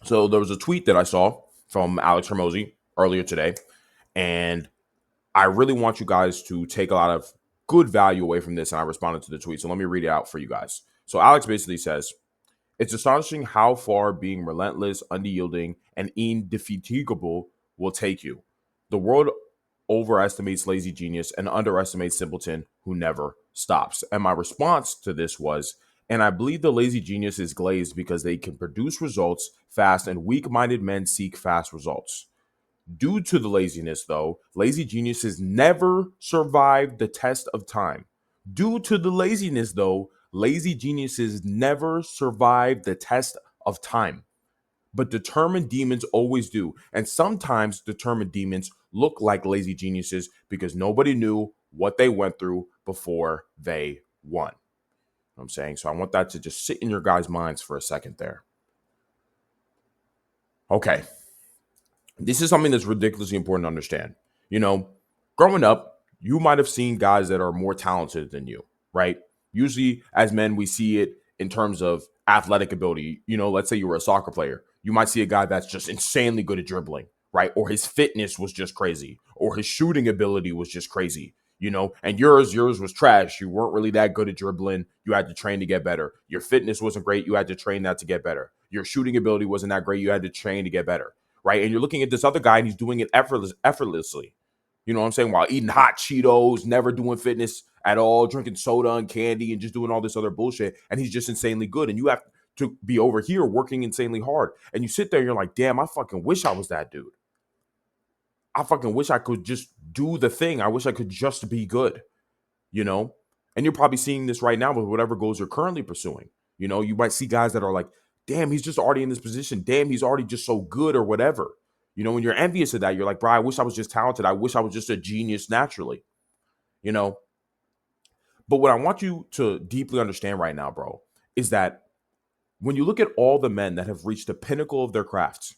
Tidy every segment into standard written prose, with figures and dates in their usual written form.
So there was a tweet that I saw from Alex Hermosi earlier today, and I really want you guys to take a lot of good value away from this. And I responded to the tweet. So let me read it out for you guys. So Alex basically says, it's astonishing how far being relentless, unyielding, and indefatigable will take you. The world overestimates lazy genius and underestimates simpleton who never stops. And my response to this was, and I believe the lazy genius is glazed because they can produce results fast and weak minded men seek fast results. Due to the laziness, though, lazy geniuses never survive the test of time. Due to the laziness, though, lazy geniuses never survive the test of time. But determined demons always do. And sometimes determined demons look like lazy geniuses because nobody knew what they went through before they won. You know what I'm saying? So I want that to just sit in your guys' minds for a second there. Okay. This is something that's ridiculously important to understand. You know, growing up, you might have seen guys that are more talented than you, right? Usually, as men, we see it in terms of athletic ability. You know, let's say you were a soccer player. You might see a guy that's just insanely good at dribbling, right? Or his fitness was just crazy, or his shooting ability was just crazy, you know, and yours was trash. You weren't really that good at dribbling. You had to train to get better. Your fitness wasn't great. You had to train that to get better. Your shooting ability wasn't that great. You had to train to get better, right? And you're looking at this other guy and he's doing it effortlessly. You know what I'm saying? While eating hot Cheetos, never doing fitness at all, drinking soda and candy and just doing all this other bullshit. And he's just insanely good. And you have to be over here working insanely hard. And you sit there and you're like, damn, I fucking wish I was that dude. I fucking wish I could just do the thing. I wish I could just be good, you know? And you're probably seeing this right now with whatever goals you're currently pursuing. You know, you might see guys that are like, damn, he's just already in this position. Damn, he's already just so good or whatever. You know, when you're envious of that, you're like, bro, I wish I was just talented. I wish I was just a genius naturally, you know? But what I want you to deeply understand right now, bro, is that when you look at all the men that have reached the pinnacle of their crafts,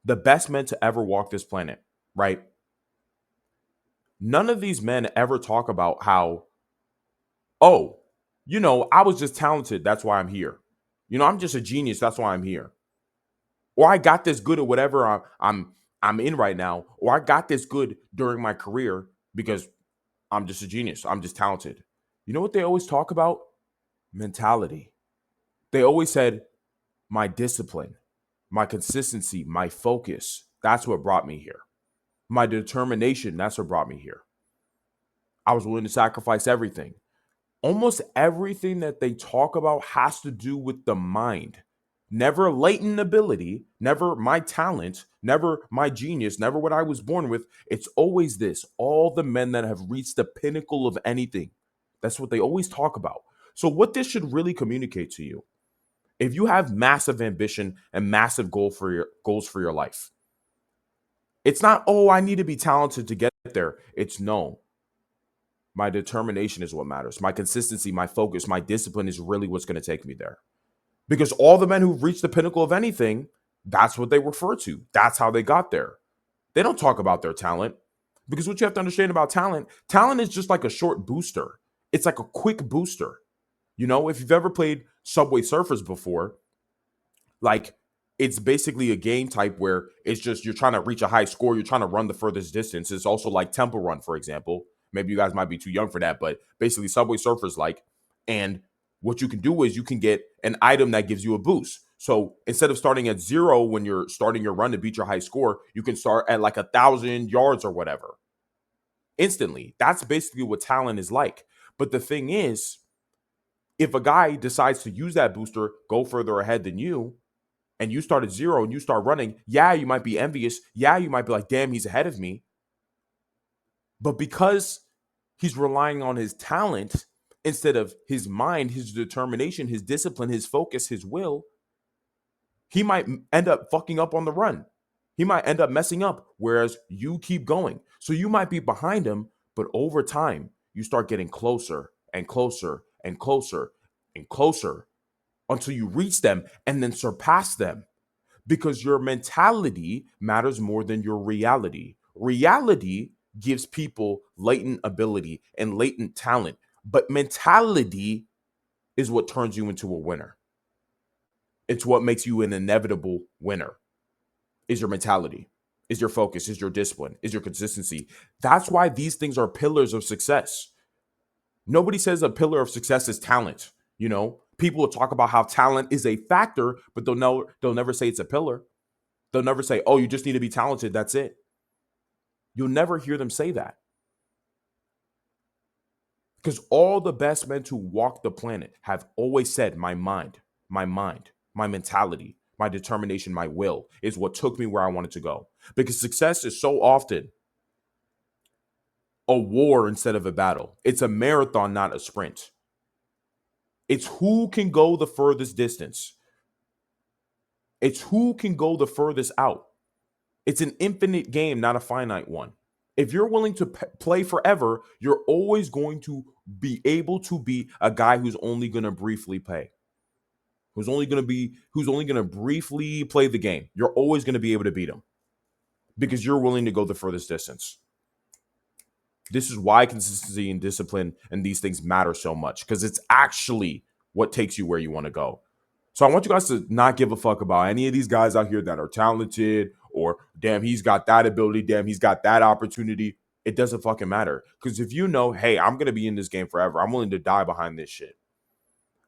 the best men to ever walk this planet, right? None of these men ever talk about how, oh, you know, I was just talented. That's why I'm here. You know, I'm just a genius. That's why I'm here. Or I got this good at whatever I'm in right now. Or I got this good during my career because I'm just a genius. I'm just talented. You know what they always talk about? Mentality. They always said, my discipline, my consistency, my focus. That's what brought me here. My determination. That's what brought me here. I was willing to sacrifice everything. Almost everything that they talk about has to do with the mind. Never latent ability, never my talent, never my genius, never what I was born with. It's always this. All the men that have reached the pinnacle of anything. That's what they always talk about. So, what this should really communicate to you, if you have massive ambition and massive goals for your life, it's not, oh, I need to be talented to get there. It's no, my determination is what matters. My consistency, my focus, my discipline is really what's going to take me there. Because all the men who've reached the pinnacle of anything, that's what they refer to. That's how they got there. They don't talk about their talent. Because what you have to understand about talent, talent is just like a short booster. It's like a quick booster. You know, if you've ever played Subway Surfers before, like it's basically a game type where it's just you're trying to reach a high score, you're trying to run the furthest distance. It's also like Temple Run, for example. Maybe you guys might be too young for that, but basically Subway Surfers like, and what you can do is you can get an item that gives you a boost. So instead of starting at 0 when you're starting your run to beat your high score, you can start at like 1,000 yards or whatever instantly. That's basically what talent is like. But the thing is, if a guy decides to use that booster, go further ahead than you, and you start at 0 and you start running, yeah, you might be envious. Yeah, you might be like, damn, he's ahead of me. But because he's relying on his talent instead of his mind, his determination, his discipline, his focus, his will, he might end up fucking up on the run. He might end up messing up, whereas you keep going. So you might be behind him, but over time, you start getting closer and closer and closer and closer until you reach them and then surpass them. Because your mentality matters more than your reality. Reality gives people latent ability and latent talent, but mentality is what turns you into a winner. It's what makes you an inevitable winner. is your mentality, is your focus, is your discipline, is your consistency. That's why these things are pillars of success. Nobody says a pillar of success is talent. You know, people will talk about how talent is a factor, but they'll never say it's a pillar. They'll never say, "Oh, you just need to be talented. That's it." You'll never hear them say that. Because all the best men to walk the planet have always said, my mentality, my determination, my will is what took me where I wanted to go. Because success is so often a war instead of a battle. It's a marathon, not a sprint. It's who can go the furthest distance. It's who can go the furthest out. It's an infinite game, not a finite one. If you're willing to play forever, you're always going to be able to be a guy who's only going to briefly play. Who's only going to briefly play the game. You're always going to be able to beat him because you're willing to go the furthest distance. This is why consistency and discipline and these things matter so much, because it's actually what takes you where you want to go. So I want you guys to not give a fuck about any of these guys out here that are talented or damn, he's got that ability, damn, he's got that opportunity. It doesn't fucking matter. Because if you know, hey, I'm going to be in this game forever, I'm willing to die behind this shit.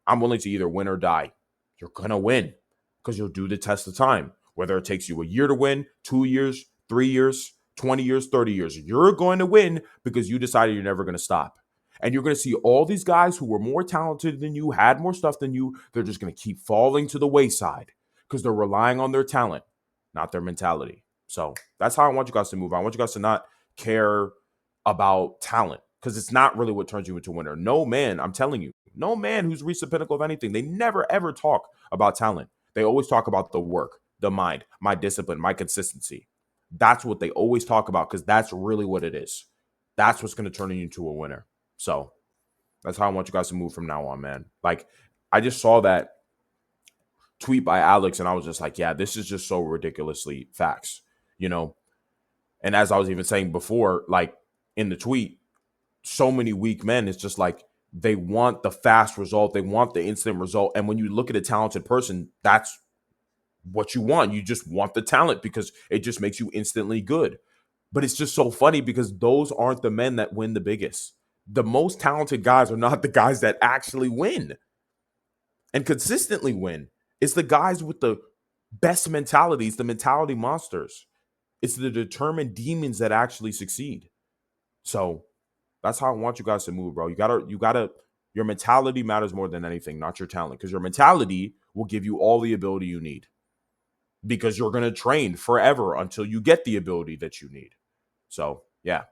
I'm willing to either win or die. You're going to win because you'll do the test of time. Whether it takes you a year to win, 2 years, 3 years, 20 years, 30 years, you're going to win because you decided you're never going to stop. And you're going to see all these guys who were more talented than you, had more stuff than you, they're just going to keep falling to the wayside because they're relying on their talent, not their mentality. So that's how I want you guys to move. I want you guys to not care about talent because it's not really what turns you into a winner. No man, I'm telling you, no man who's reached the pinnacle of anything, they never ever talk about talent. They always talk about the work, the mind, my discipline, my consistency. That's what they always talk about because that's really what it is. That's what's going to turn you into a winner. So that's how I want you guys to move from now on, man. Like, I just saw that tweet by Alex and I was just like, yeah, this is just so ridiculously facts, you know? And as I was even saying before, like in the tweet, so many weak men, it's just like they want the fast result. They want the instant result. And when you look at a talented person, that's what you want. You just want the talent because it just makes you instantly good. But it's just so funny because those aren't the men that win the biggest. The most talented guys are not the guys that actually win and consistently win. It's the guys with the best mentalities, the mentality monsters. It's the determined demons that actually succeed. So that's how I want you guys to move, bro. Your mentality matters more than anything, not your talent, because your mentality will give you all the ability you need because you're going to train forever until you get the ability that you need. So, yeah.